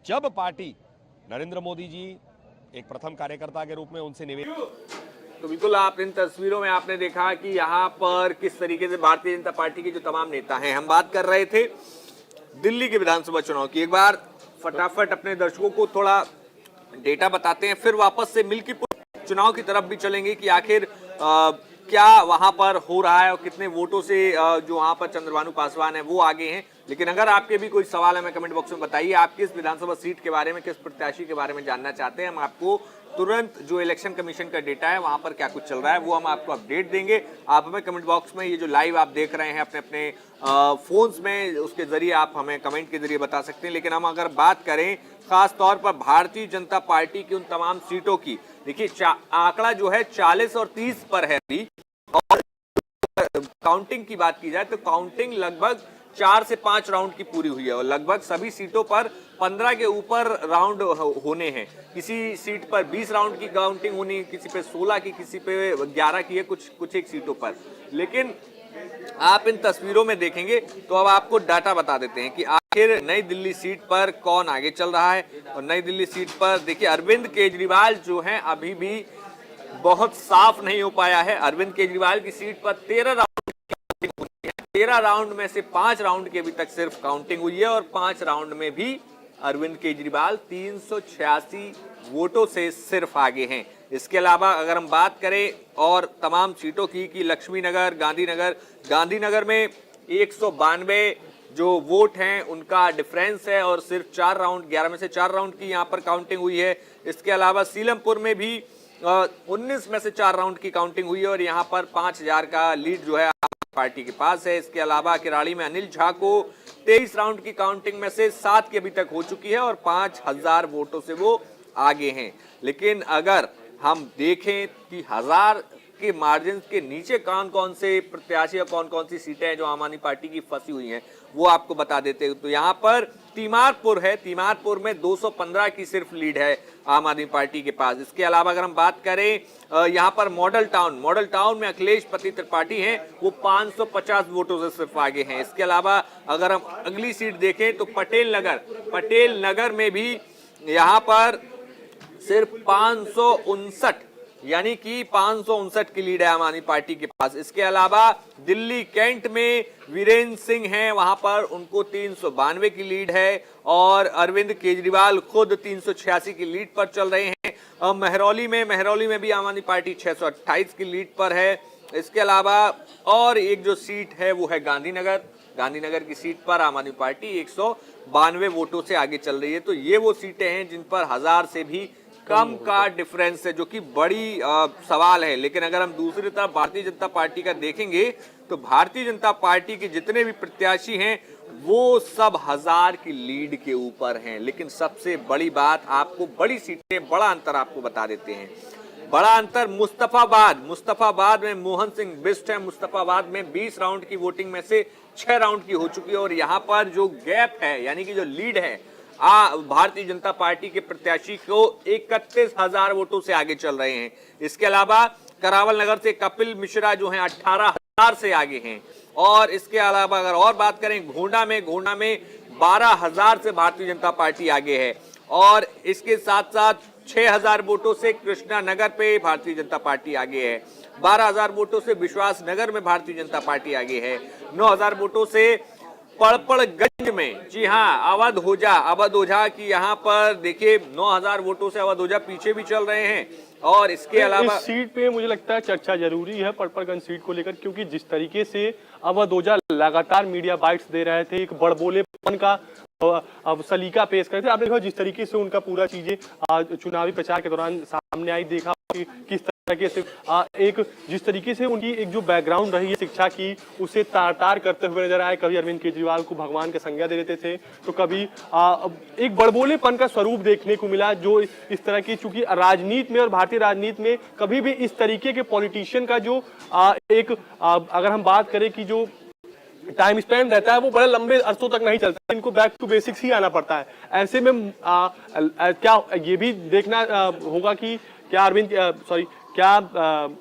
जब पार्टी नरेंद्र मोदी जी एक प्रथम कार्यकर्ता के रूप में उनसे निवेदन। तो बिल्कुल आप इन तस्वीरों में आपने देखा कि यहाँ पर किस तरीके से भारतीय जनता पार्टी के जो तमाम नेता हैं, हम बात कर रहे थे दिल्ली के विधानसभा चुनाव की। एक बार फटाफट अपने दर्शकों को थोड़ा डेटा बताते हैं, फिर वापस से मिल्कीपुर चुनाव की तरफ भी चलेंगे कि आखिर क्या वहां पर हो रहा है और कितने वोटों से जो वहां पर चंद्रभानु पासवान है वो आगे हैं। लेकिन अगर आपके भी कोई सवाल है, मैं कमेंट बॉक्स में बताइए, आप किस विधानसभा सीट के बारे में, किस प्रत्याशी के बारे में जानना चाहते हैं। हम आपको तुरंत जो इलेक्शन कमीशन का डेटा है वहां पर क्या कुछ चल रहा है वो हम आपको अपडेट देंगे। आप हमें कमेंट बॉक्स में ये जो लाइव आप देख रहे हैं अपने अपने फोन्स में, उसके जरिए आप हमें कमेंट के जरिए बता सकते हैं। लेकिन हम अगर बात करें खास तौर पर भारतीय जनता पार्टी की उन तमाम सीटों की, देखिए आंकड़ा जो है 40 और 30 पर है अभी। और काउंटिंग की बात की जाए तो काउंटिंग लगभग 4 से 5 राउंड की पूरी हुई है और लगभग सभी सीटों पर 15 के ऊपर राउंड होने हैं। किसी सीट पर 20 राउंड की काउंटिंग होनी, किसी पे 16 की, किसी पे 11 की है, कुछ एक सीटों पर। लेकिन आप इन तस्वीरों में देखेंगे तो अब आपको डाटा बता देते हैं कि आखिर नई दिल्ली सीट पर कौन आगे चल रहा है। और नई दिल्ली सीट पर देखिए अरविंद केजरीवाल जो हैं अभी भी बहुत साफ नहीं हो पाया है। अरविंद केजरीवाल की सीट पर 13 राउंड में से 5 राउंड की अभी तक सिर्फ काउंटिंग हुई है और 5 राउंड में भी अरविंद केजरीवाल 386 वोटों से सिर्फ आगे हैं। इसके अलावा अगर हम बात करें और तमाम सीटों की कि लक्ष्मी नगर, गांधीनगर में 192 जो वोट हैं उनका डिफरेंस है और सिर्फ 4 राउंड, 11 में से 4 राउंड की यहां पर काउंटिंग हुई है। इसके अलावा सीलमपुर में भी 19 में से 4 राउंड की काउंटिंग हुई है और यहां पर 5000 का लीड जो है पार्टी के पास है। इसके अलावा किराड़ी में अनिल झा को 23 राउंड की काउंटिंग में से 7 की अभी तक हो चुकी है और 5000 वोटों से वो आगे हैं। लेकिन अगर हम देखें कि 1000 के मार्जिन के नीचे कौन कौन से प्रत्याशी और कौन कौन सी सीटें हैं जो आम आदमी पार्टी की फंसी हुई हैं वो आपको बता देते हैं। तो यहाँ पर तीमारपुर है, तीमारपुर में 215 की सिर्फ लीड है आम आदमी पार्टी के पास। इसके अलावा अगर हम बात करें यहाँ पर मॉडल टाउन में अखिलेश पति त्रिपाठी हैं, वो 550 वोटों से सिर्फ आगे हैं। इसके अलावा अगर हम अगली सीट देखें तो पटेल नगर में भी यहाँ पर सिर्फ 559 यानी कि 559 की लीड है आम आदमी पार्टी के पास। इसके अलावा दिल्ली कैंट में वीरेंद्र सिंह हैं, वहां पर उनको 392 की लीड है और अरविंद केजरीवाल खुद 386 की लीड पर चल रहे हैं। महरौली में भी आम आदमी पार्टी 628 की लीड पर है। इसके अलावा और एक जो सीट है वो है गांधीनगर की सीट पर आम आदमी पार्टी 192 वोटों से आगे चल रही है। तो ये वो सीटें हैं जिन पर 1000 से भी कम का डिफरेंस है, जो कि बड़ी सवाल है। लेकिन अगर हम दूसरी तरफ भारतीय जनता पार्टी का देखेंगे तो भारतीय जनता पार्टी के जितने भी प्रत्याशी हैं वो सब 1000 की लीड के ऊपर हैं। लेकिन सबसे बड़ी बात, आपको बड़ी सीटें, बड़ा अंतर आपको बता देते हैं। बड़ा अंतर मुस्तफाबाद में मोहन सिंह बिष्ट है। मुस्तफाबाद में 20 राउंड की वोटिंग में से 6 राउंड की हो चुकी है और यहाँ पर जो गैप है यानी कि जो लीड है भारतीय जनता पार्टी के प्रत्याशी को 31,000 वोटों से आगे चल रहे हैं। इसके अलावा करावल नगर से कपिल मिश्रा जो हैं 18,000 से आगे हैं। और इसके अलावा अगर और बात करें घोंडा में 12,000 से भारतीय जनता पार्टी आगे है और इसके साथ साथ 6,000 वोटों से कृष्णा नगर पे भारतीय जनता पार्टी आगे है। 12,000 वोटों से विश्वास नगर में भारतीय जनता पार्टी आगे है। 9,000 वोटों से पड़पड़गंज में, जी हाँ, अवध ओझा की यहाँ पर देखिए 9,000 वोटों से अवध ओझा पीछे भी चल रहे हैं। और इसके अलावा इस सीट पे मुझे लगता है चर्चा जरूरी है पड़पड़गंज सीट को लेकर, क्योंकि जिस तरीके से अवध ओझा लगातार मीडिया बाइट्स दे रहे थे, एक बड़बोलेपन का अब सलीका पेश करते थे। आपने देखा जिस तरीके से उनका पूरा चीजें चुनावी प्रचार के दौरान सामने आई, देखा कि किस तरीके से एक जिस तरीके से उनकी एक जो बैकग्राउंड रही है शिक्षा की, उसे तार करते हुए नजर आए। कभी अरविंद केजरीवाल को भगवान का संज्ञा दे देते थे तो कभी एक बड़बोलेपन का स्वरूप देखने को मिला, जो इस तरह की, चूंकि राजनीति में और भारतीय राजनीति में कभी भी इस तरीके के पॉलिटिशियन का जो अगर हम बात करें कि जो टाइम स्पेंड रहता है वो बड़े लंबे अरसों तक नहीं चलता, इनको बैक टू बेसिक्स ही आना पड़ता है। ऐसे में क्या ये भी देखना होगा कि क्या क्या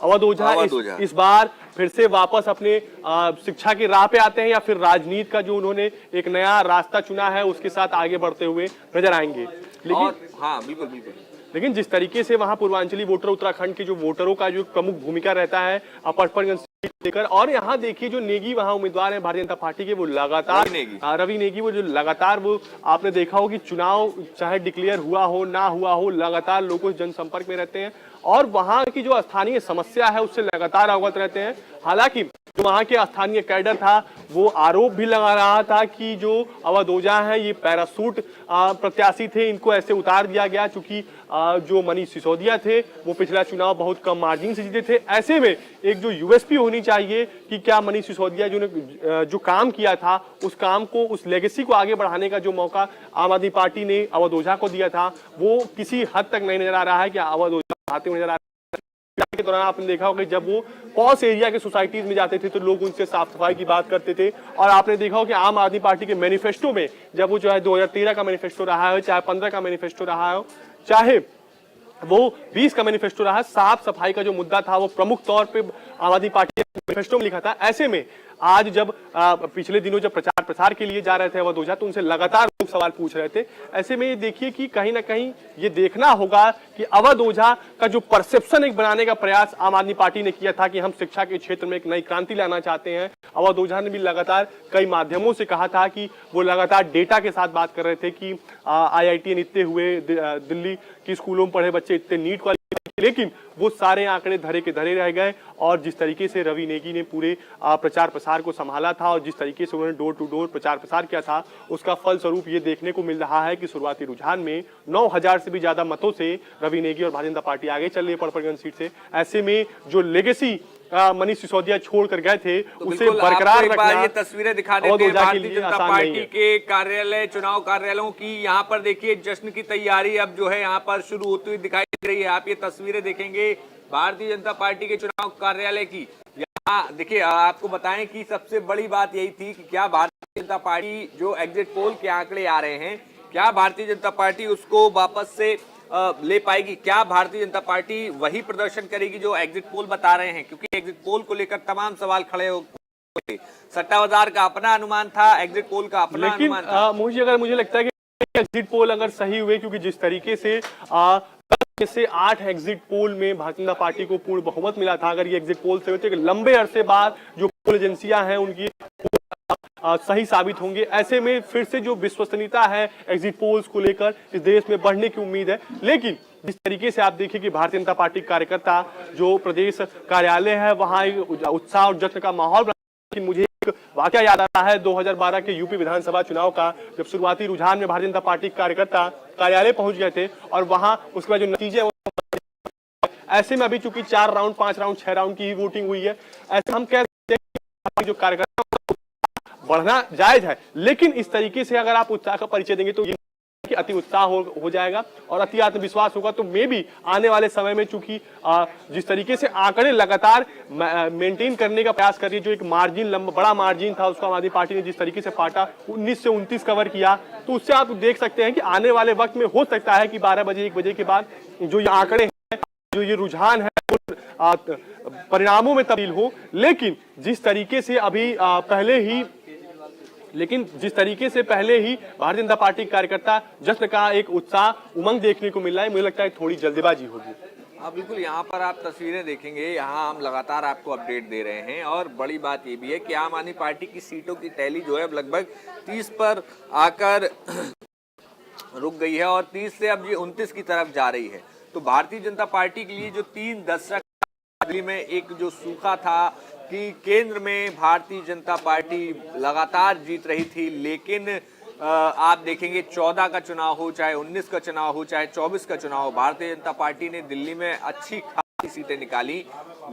अवध ओझा इस बार फिर से वापस अपने शिक्षा की राह पे आते हैं या फिर राजनीति का जो उन्होंने एक नया रास्ता चुना है उसके साथ आगे बढ़ते हुए नजर आएंगे? लेकिन हाँ, बिल्कुल बिल्कुल। लेकिन जिस तरीके से वहां पूर्वांचली वोटर, उत्तराखंड के जो वोटरों का जो प्रमुख भूमिका रहता है पटपरगंज सीट लेकर, और यहाँ देखिए जो नेगी वहां उम्मीदवार है भारतीय जनता पार्टी के, वो लगातार रवि नेगी वो जो लगातार वो आपने देखा हो कि चुनाव चाहे डिक्लेयर हुआ हो ना हुआ हो, लगातार लोगों से जनसंपर्क में रहते हैं और वहां की जो स्थानीय समस्या है उससे लगातार अवगत रहते हैं। हालांकि जो वहां के स्थानीय कैडर था वो आरोप भी लगा रहा था कि जो अवध ओझा है ये पैरासूट प्रत्याशी थे, इनको ऐसे उतार दिया गया क्योंकि जो मनीष सिसोदिया थे वो पिछला चुनाव बहुत कम मार्जिन से जीते थे। ऐसे में एक जो यूएसपी होनी चाहिए कि क्या मनीष सिसोदिया जो काम किया था उस काम को, उस लेगेसी को आगे बढ़ाने का जो मौका आम आदमी पार्टी ने अवध ओझा को दिया था वो किसी हद तक नहीं नजर आ रहा है कि अवध ओझा आते हुए नजर आ के दौरान आपने देखा होगा जब वो पॉस एरिया के सोसाइटीज में जाते थे तो लोग उनसे साफ सफाई की बात करते थे। और आपने देखा हो कि आम आदमी पार्टी के मैनिफेस्टो में जब वो चाहे 2013 का मैनिफेस्टो रहा है, चाहे 15 का मैनिफेस्टो रहा हो, चाहे वो 20 का मैनिफेस्टो रहा, साफ सफाई का जो मुद्दा था वो प्रमुख तौर पे आम आदमी पार्टी ने मैनिफेस्टो में लिखा था। ऐसे में आज जब पिछले दिनों जब प्रचार प्रसार के लिए जा रहे थे अवध ओझा तो उनसे लगातार लोग सवाल पूछ रहे थे। ऐसे में ये देखिए कि कहीं ना कहीं ये देखना होगा कि अवध ओझा का जो परसेप्शन एक बनाने का प्रयास आम आदमी पार्टी ने किया था कि हम शिक्षा के क्षेत्र में एक नई क्रांति लाना चाहते हैं। अवध ओझा ने भी लगातार कई माध्यमों से कहा था कि वो लगातार डेटा के साथ बात कर रहे थे कि IIT इतने हुए, दिल्ली की स्कूलों में पढ़े बच्चे इतने नीट क्वालिफाई, लेकिन वो सारे आंकड़े धरे के धरे रह गए। और जिस तरीके से रवि नेगी ने पूरे प्रचार प्रसार को संभाला था और जिस तरीके से उन्होंने डोर टू डोर प्रचार प्रसार किया था उसका फल स्वरूप ये देखने को मिल रहा है कि शुरुआती रुझान में 9000 से भी ज्यादा मतों से रवि नेगी और भारतीय जनता पार्टी आगे चल रही है पटपरगंज सीट से। ऐसे में जो लेगेसी मनीष सिसोदिया छोड़कर गए थे उसे बरकरार रखना, ये तस्वीरें दिखा देते हैं भारतीय जनता पार्टी के कार्यालय, चुनाव कार्यालयों की। यहाँ पर देखिए जश्न की तैयारी अब जो है यहाँ पर शुरू होती हुई दिखाई दे रही है। आप ये तस्वीरें देखेंगे भारतीय जनता पार्टी के चुनाव कार्यालय की। यहाँ देखिए आपको बताएं कि सबसे बड़ी बात यही थी कि क्या भारतीय जनता पार्टी जो एग्जिट पोल के आंकड़े आ रहे हैं, क्या भारतीय जनता पार्टी उसको वापस से ले पाएगी? क्या भारतीय जनता पार्टी वही प्रदर्शन करेगी जो एग्जिट पोल बता रहे हैं? क्योंकि एग्जिट पोल को लेकर तमाम सवाल खड़े हो गए। सट्टा बाजार का अपना अनुमान था, एग्जिट पोल का अपना अनुमान था। मुझे लगता है कि एग्जिट पोल अगर सही हुए, क्योंकि जिस तरीके से 8 एग्जिट पोल में भारतीय जनता पार्टी को पूर्ण बहुमत मिला था, अगर ये एग्जिट पोल से होते लंबे अरसे बाद जो पोल एजेंसियां हैं उनकी सही साबित होंगे। ऐसे में फिर से जो विश्वसनीयता है एग्जिट पोल्स को लेकर इस देश में बढ़ने की उम्मीद है। लेकिन जिस तरीके से आप देखिए कि भारतीय जनता पार्टी कार्यकर्ता जो प्रदेश कार्यालय है वहां उत्साह और जश्न का माहौल बना। मुझे एक वाकया याद आ रहा है 2012 के यूपी विधानसभा चुनाव का, जब शुरुआती रुझान में भारतीय जनता पार्टी कार्यकर्ता कार्यालय पहुंच गए थे और वहां उसके बाद जो नतीजे, ऐसे में अभी चूंकि 4 राउंड 5 राउंड 6 राउंड की ही वोटिंग हुई है, ऐसे हम कह सकते हैं जो कार्यकर्ता बढ़ना जायज है। लेकिन इस तरीके से अगर आप उत्साह का परिचय देंगे तो ये कि अति उत्साह हो जाएगा और अति आत्मविश्वास होगा। तो मे भी आने वाले समय में चूंकि जिस तरीके से आंकड़े लगातार मेंटेन करने का प्रयास कर रही है, जो एक मार्जिन बड़ा मार्जिन था उसको आम आदमी पार्टी ने जिस तरीके से पाटा 19 से 29 कवर किया, तो उससे आप देख सकते हैं कि आने वाले वक्त में हो सकता है कि 12 बजे 1 बजे के बाद जो ये आंकड़े हैं, जो ये रुझान है परिणामों में तब्दील हो। लेकिन जिस तरीके से अभी जिस तरीके से पहले ही भारतीय जनता पार्टी कार्यकर्ता जश्न का एक उत्साह उमंग देखने को मिल रहा है, मुझे लगता है थोड़ी जल्दबाजी होगी। हाँ बिल्कुल, यहाँ पर आप तस्वीरें देखेंगे, यहाँ हम लगातार आपको अपडेट दे रहे हैं। और बड़ी बात ये भी है कि आम आदमी पार्टी की सीटों की टैली जो है अब लगभग 30 पर आकर रुक गई है और 30 से अब ये 29 की तरफ जा रही है। तो भारतीय जनता पार्टी के लिए जो 3 दशक दिल्ली में एक जो सूखा था कि केंद्र में भारतीय जनता पार्टी लगातार जीत रही थी, लेकिन आप देखेंगे 14 का चुनाव हो, चाहे 19 का चुनाव हो, चाहे 24 का चुनाव हो, भारतीय जनता पार्टी ने दिल्ली में अच्छी खासी सीटें निकाली,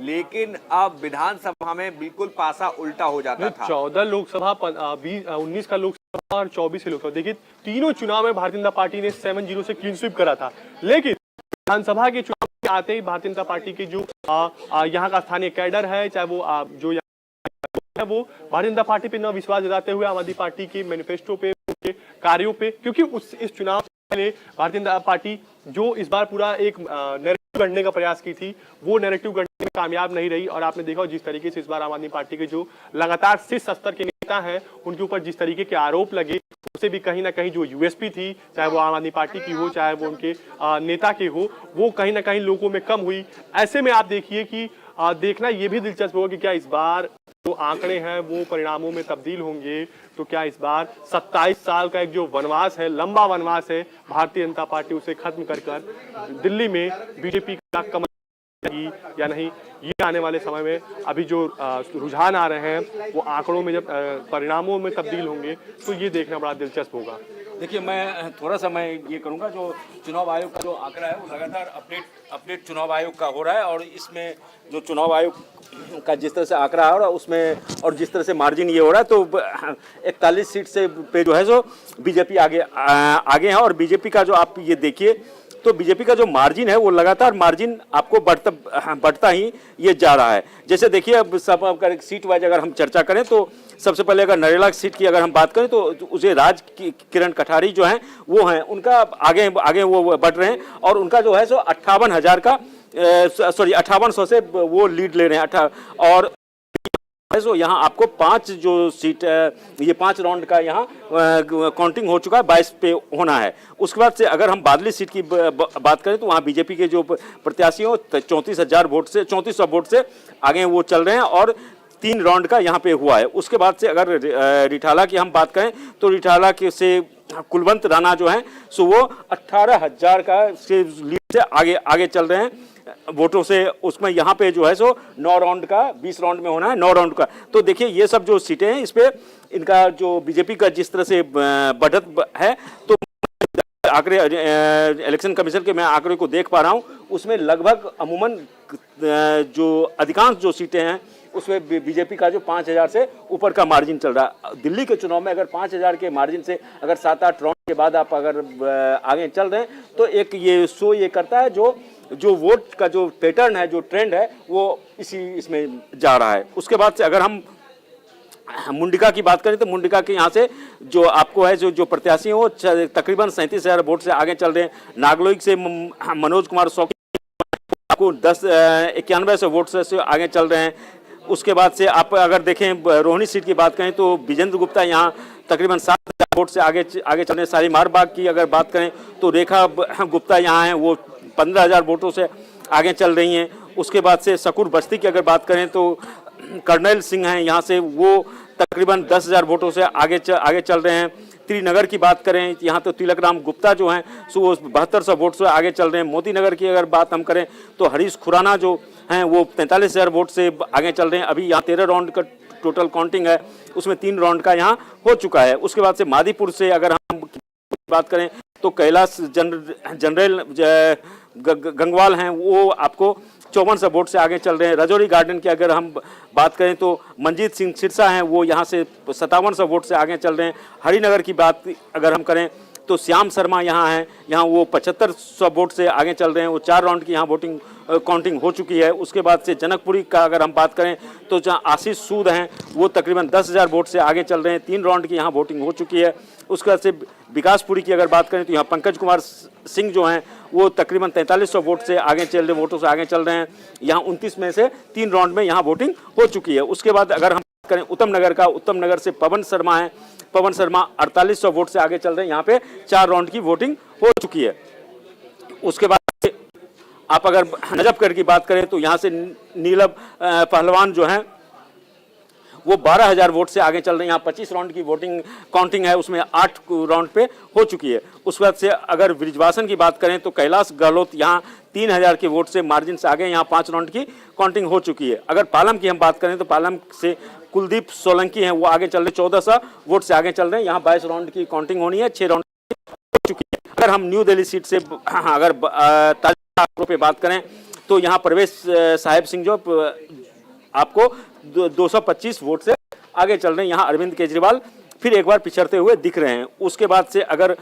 लेकिन अब विधानसभा में बिल्कुल पासा उल्टा हो जाता था। 14 लोकसभा, 19 का लोकसभा और 24 लोकसभा, देखिए तीनों चुनाव में भारतीय जनता पार्टी ने 7-0 से क्लीन स्वीप करा था। लेकिन विधानसभा के चुनाव आते ही भारतीय जनता पार्टी के जो यहाँ का स्थानीय कैडर है, चाहे वो जो है वो भारतीय जनता पार्टी पे न विश्वास जताते हुए आम आदमी पार्टी के मैनिफेस्टो पे, उनके कार्यों पे, क्योंकि इस चुनाव से पहले भारतीय जनता पार्टी जो इस बार पूरा एक गढ़ने का प्रयास की थी, वो नैरेटिव गढ़ने में कामयाब नहीं रही। और आपने देखा जिस तरीके से इस बार आम आदमी पार्टी के जो लगातार शीर्ष स्तर के नेता हैं उनके ऊपर जिस तरीके के आरोप लगे, उससे भी कहीं ना कहीं जो यूएसपी थी, चाहे वो आम आदमी पार्टी की हो चाहे वो उनके नेता की हो, वो कहीं ना कहीं लोगों में कम हुई। ऐसे में आप देखिए कि देखना ये भी दिलचस्प होगा कि क्या इस बार जो आंकड़े हैं वो परिणामों में तब्दील होंगे। तो क्या इस बार 27 साल का एक जो वनवास है, लंबा वनवास है, भारतीय जनता पार्टी उसे खत्म कर दिल्ली में बीजेपी का कमल या नहीं, ये आने वाले समय में अभी जो रुझान आ रहे हैं वो आंकड़ों में जब परिणामों में तब्दील होंगे तो ये देखना बड़ा दिलचस्प होगा। देखिए, मैं थोड़ा सा मैं ये करूंगा, जो चुनाव आयोग का जो आंकड़ा है वो लगातार अपडेट चुनाव आयोग का हो रहा है, और इसमें जो चुनाव आयोग का जिस तरह से आंकड़ा है और उसमें और जिस तरह से मार्जिन ये हो रहा है, तो 41 सीट से पे जो है सो बीजेपी आगे है। और बीजेपी का जो आप ये देखिए तो बीजेपी का जो मार्जिन है वो लगातार मार्जिन आपको बढ़ता ही ये जा रहा है। जैसे देखिए, अब सब अगर सीट वाइज अगर हम चर्चा करें तो सबसे पहले अगर नरेला सीट की अगर हम बात करें तो उसे राज किरण कठारी जो हैं वो हैं, उनका आगे वो बढ़ रहे हैं, और उनका जो है सो 58,000 का 5800 से वो लीड ले रहे हैं। और तो यहाँ आपको 5 जो सीट ये 5 राउंड का यहाँ काउंटिंग हो चुका है, 22 पे होना है। उसके बाद से अगर हम बादली सीट की बात करें तो वहाँ बीजेपी के जो प्रत्याशी हो 3400 वोट से आगे वो चल रहे हैं, और 3 राउंड का यहाँ पे हुआ है। उसके बाद से अगर रिठाला की हम बात करें तो रिठाला के से कुलवंत राणा जो हैं सो वो 18,000 का से लीड से आगे चल रहे हैं वोटों से। उसमें यहाँ पे जो है सो 9 राउंड का 20 राउंड में होना है, 9 राउंड का। तो देखिए ये सब जो सीटें हैं इस पे इनका जो बीजेपी का जिस तरह से बढ़त है, तो आंकड़े इलेक्शन कमीशन के मैं आंकड़े को देख पा रहा हूँ, उसमें लगभग अमूमन जो अधिकांश जो सीटें हैं उसमें बीजेपी का जो 5,000 से ऊपर का मार्जिन चल रहा है। दिल्ली के चुनाव में अगर 5,000 के मार्जिन से अगर 7-8 राउंड के बाद आप अगर आगे चल रहे हैं तो एक ये शो ये करता है जो वोट का जो पैटर्न है, जो ट्रेंड है, वो इसमें जा रहा है। उसके बाद से अगर हम मुंडिका की बात करें तो मुंडिका के यहाँ से जो आपको है जो प्रत्याशी हैं वो तकरीबन 37,000 वोट से आगे चल रहे हैं। नागलोई से मनोज कुमार सौकी आपको 91 वोट से आगे चल रहे हैं। उसके बाद से आप अगर देखें रोहिणी सीट की बात करें तो विजेंद्र गुप्ता यहाँ तकरीबन 7,000 वोट से आगे चल रहे हैं। शालीमार बाग की अगर बात करें तो रेखा गुप्ता यहाँ हैं, वो 15,000 वोटों से आगे चल रही हैं। उसके बाद से सकूर बस्ती की अगर बात करें तो कर्नल सिंह हैं यहाँ से, वो तकरीबन 10,000 वोटों से आगे चल रहे हैं। त्रिनगर की बात करें यहाँ तो तिलक राम गुप्ता जो हैं सो वो 7200 वोट से आगे चल रहे हैं। मोती नगर की अगर बात हम करें तो हरीश खुराना जो हैं वो 43,000 वोट से आगे चल रहे हैं। अभी यहाँ 13 राउंड का टोटल काउंटिंग है, उसमें 3 राउंड का यहाँ हो चुका है। उसके बाद से मादीपुर से अगर हम बात करें तो कैलाश जनरल गंगवाल हैं, वो आपको 5400 वोट से आगे चल रहे हैं। रजौरी गार्डन की अगर हम बात करें तो मंजीत सिंह सिरसा हैं, वो यहाँ से 5700 वोट से आगे चल रहे हैं। हरिनगर की बात अगर हम करें तो श्याम शर्मा यहाँ हैं, यहाँ वो 7500 वोट से आगे चल रहे हैं। वो 4 राउंड की यहाँ वोटिंग काउंटिंग हो चुकी है। उसके बाद से जनकपुरी का अगर हम बात करें तो जहाँ आशीष सूद हैं वो तकरीबन 10,000 वोट से आगे चल रहे हैं। 3 राउंड की यहाँ वोटिंग हो चुकी है। उसके बाद से विकासपुरी की अगर बात करें तो यहाँ पंकज कुमार सिंह जो हैं वो तकरीबन 4300 वोट से वोटों से आगे चल रहे हैं। यहाँ 29 में से 3 राउंड में यहाँ वोटिंग हो चुकी है। उसके बाद अगर हम बात करें उत्तम नगर से पवन शर्मा हैं, पवन शर्मा 4800 वोट से आगे चल रहे हैं। यहाँ पे 4 राउंड की वोटिंग हो चुकी है। उसके बाद आप अगर नजफगढ़ की बात करें तो यहाँ से नीलम पहलवान जो हैं वो 12,000 वोट से आगे चल रहे हैं। यहाँ 25 राउंड की वोटिंग काउंटिंग है, उसमें 8 राउंड पे हो चुकी है। उस बाद से अगर ब्रिजवासन की बात करें तो कैलाश गहलोत यहाँ 3,000 के वोट से मार्जिन से आगे, यहाँ 5 राउंड की काउंटिंग हो चुकी है। अगर पालम की हम बात करें तो पालम से कुलदीप सोलंकी हैं, वो आगे चल रहे 1400 वोट से आगे चल रहे हैं। यहाँ 22 राउंड की काउंटिंग होनी है, 6 राउंड हो चुकी है। अगर हम न्यू दिल्ली सीट से अगर ताजा पे बात करें तो यहाँ प्रवेश साहिब सिंह जो आपको 225 वोट से आगे चल रहे हैं। यहाँ अरविंद केजरीवाल फिर एक बार पिछड़ते हुए दिख रहे हैं। उसके बाद से अगर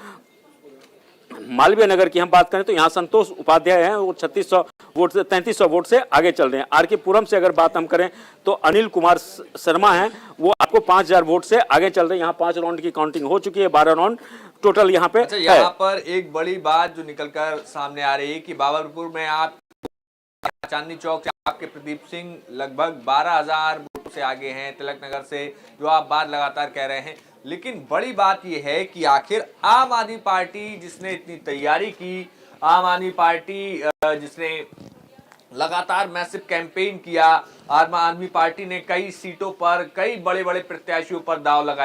मालवीय नगर की हम बात करें तो यहाँ संतोष उपाध्याय हैं, वो 3300 वोट से आगे चल रहे हैं। आर के पुरम से अगर बात हम करें तो अनिल कुमार शर्मा हैं, वो आपको 5000 वोट से आगे चल रहे हैं। यहाँ 5 राउंड की काउंटिंग हो चुकी है, 12 राउंड टोटल यहाँ पे। अच्छा, यहाँ पर एक बड़ी बात जो निकलकर सामने आ रही है कि बाबरपुर में आप चांदनी चौक से आपके प्रदीप सिंह लगभग 12,000 वोटों से आगे हैं, तिलक नगर से जो आप बात लगातार कह रहे हैं। लेकिन बड़ी बात यह है कि आखिर आम आदमी पार्टी जिसने इतनी तैयारी की, आम आदमी पार्टी जिसने लगातार मैसिव कैंपेन किया, आम आदमी पार्टी ने कई सीटों पर कई बड़े बड़े प्रत्याशियों पर दांव लगाया।